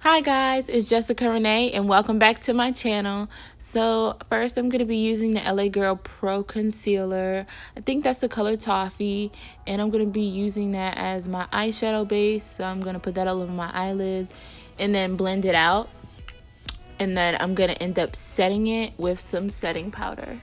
Hi guys, it's Jessica Renee and welcome back to my channel. So first I'm going to be using the L.A Girl Pro concealer. I think that's the color Toffee, and I'm going to be using that as my eyeshadow base. So I'm going to put that all over my eyelid and then blend it out. And then I'm going to end up setting it with some setting powder.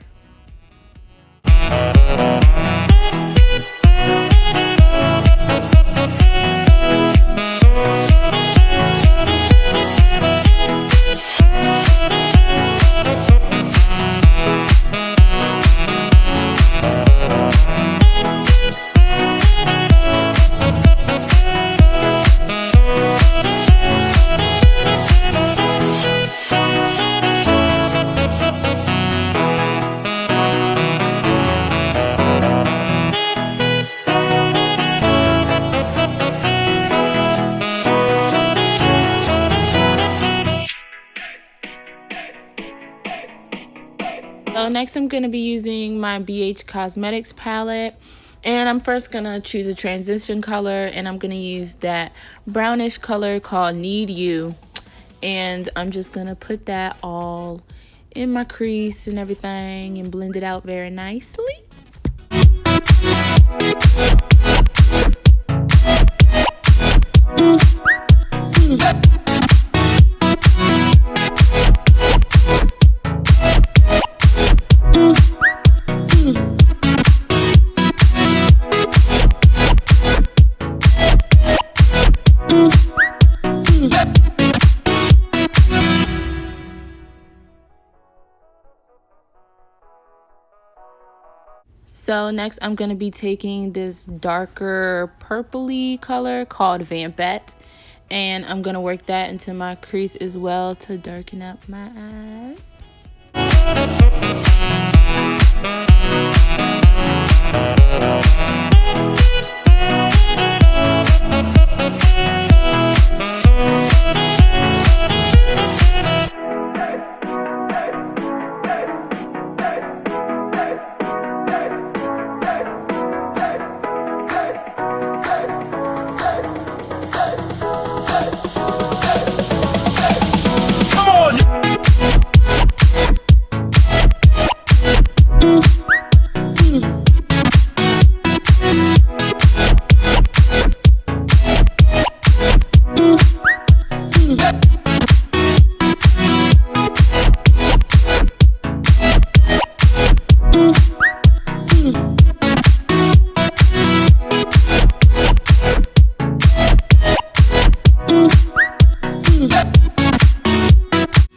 So next I'm going to be using my BH Cosmetics palette, and I'm first going to choose a transition color, and I'm going to use that brownish color called Need You, and I'm just going to put that all in my crease and everything and blend it out very nicely. So next I'm going to be taking this darker purpley color called Vampette, and I'm going to work that into my crease as well to darken up my eyes.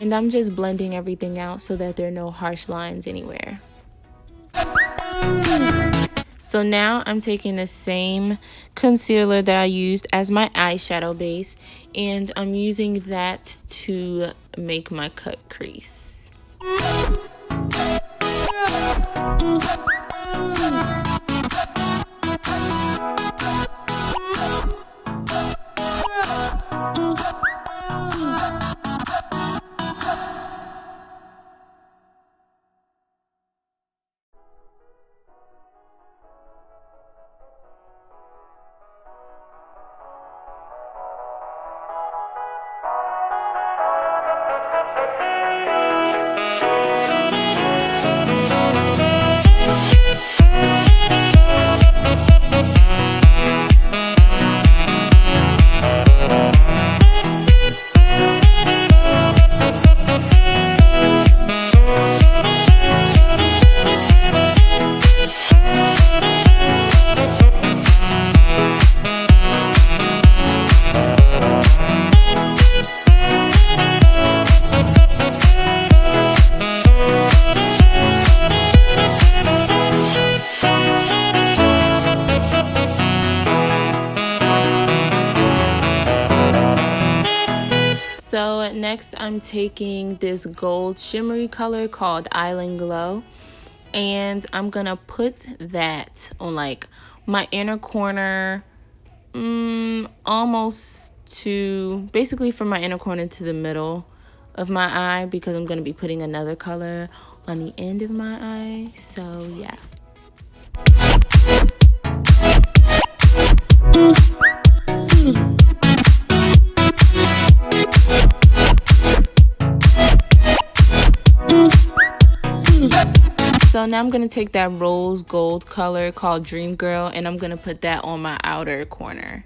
And I'm just blending everything out so that there are no harsh lines anywhere. So now I'm taking the same concealer that I used as my eyeshadow base, and I'm using that to make my cut crease. So next I'm taking this gold shimmery color called Island Glow, and I'm gonna put that on like my inner corner, almost to basically from my inner corner to the middle of my eye, because I'm gonna be putting another color on the end of my eye. So yeah. So now I'm going to take that rose gold color called Dream Girl, and I'm going to put that on my outer corner.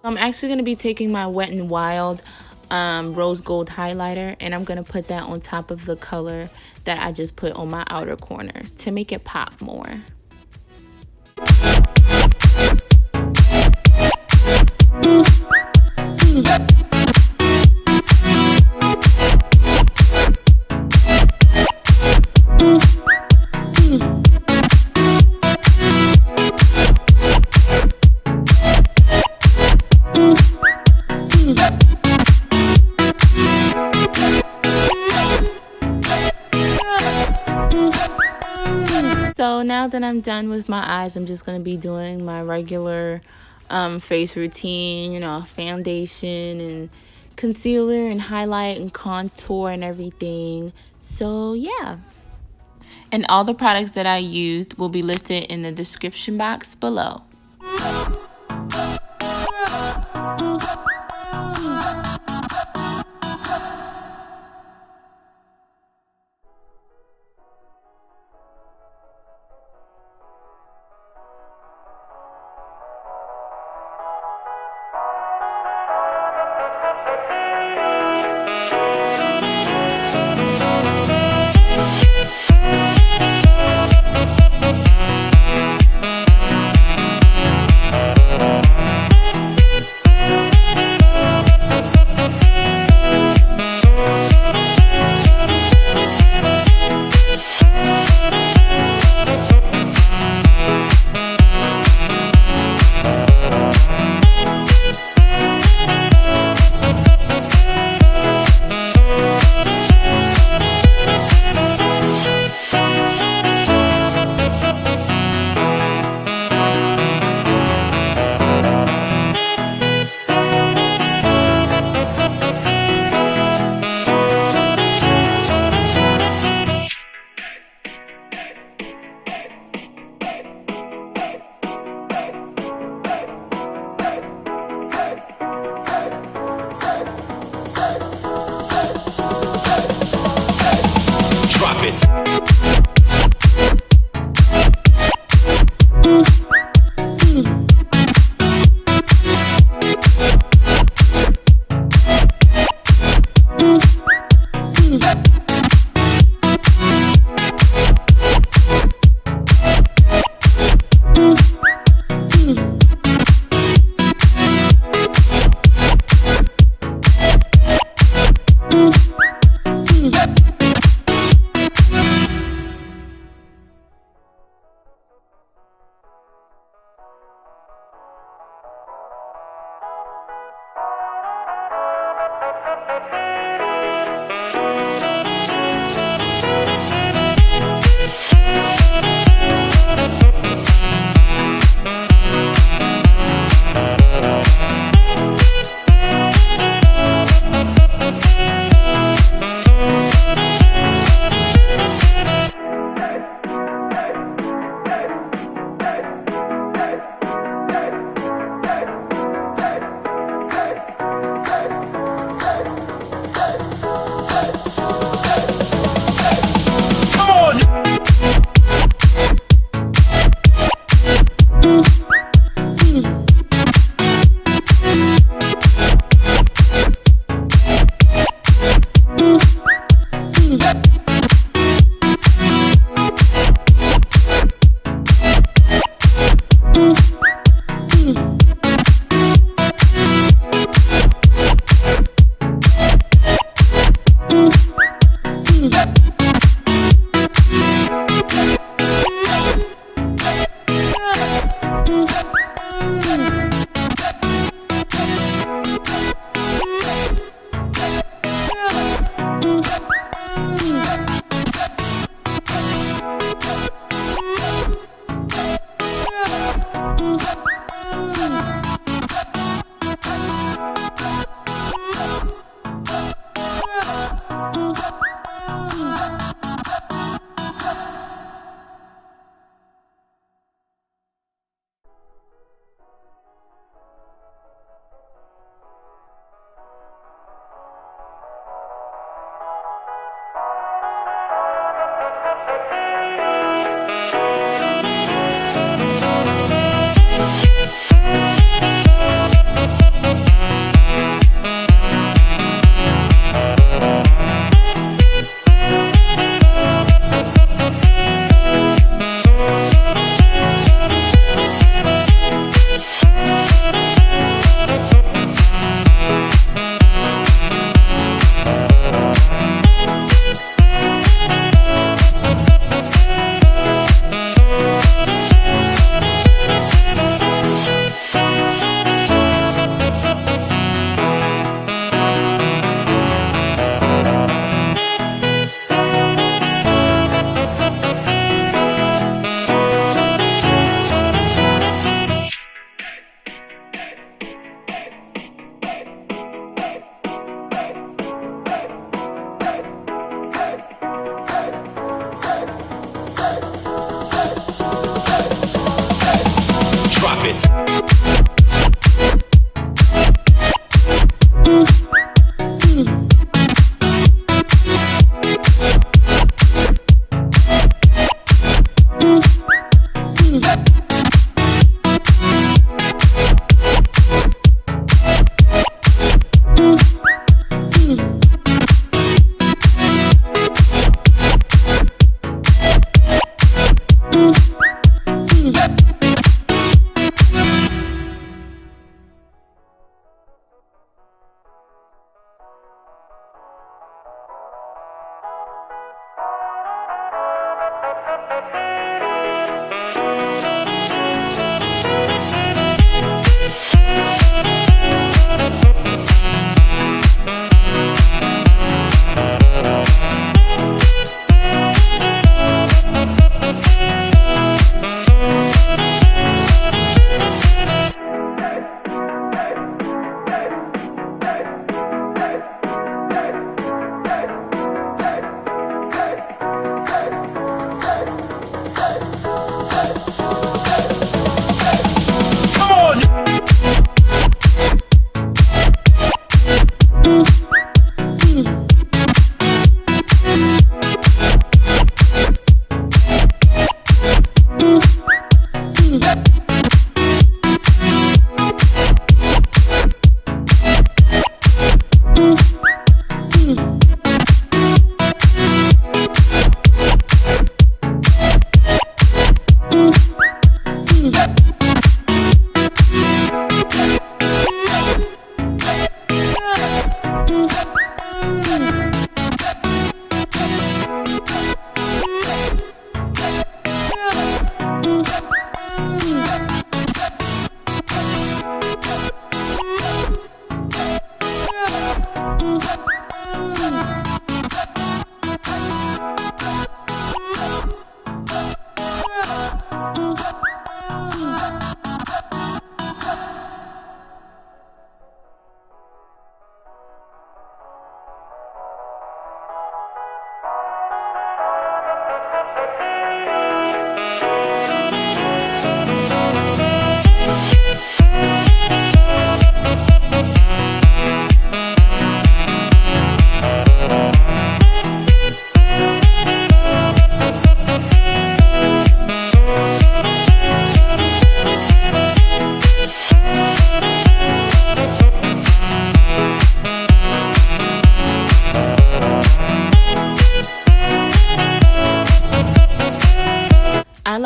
I'm actually going to be taking my Wet n Wild rose gold highlighter, and I'm going to put that on top of the color that I just put on my outer corner to make it pop more. So now that I'm done with my eyes, I'm just going to be doing my regular face routine, you know, foundation and concealer and highlight and contour and everything. So yeah. And all the products that I used will be listed in the description box below.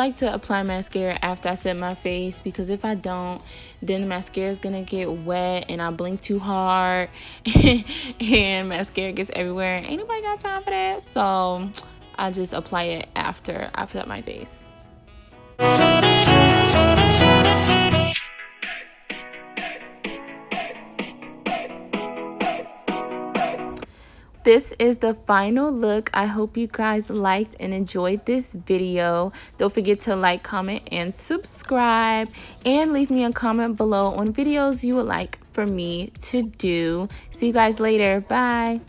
like to apply mascara after I set my face, because if I don't, then the mascara is gonna get wet and I blink too hard and mascara gets everywhere. Ain't nobody got time for that. So I just apply it after I set my face. This is the final look. I hope you guys liked and enjoyed this video. Don't forget to like, comment, and subscribe, and leave me a comment below on videos you would like for me to do. See you guys later. Bye.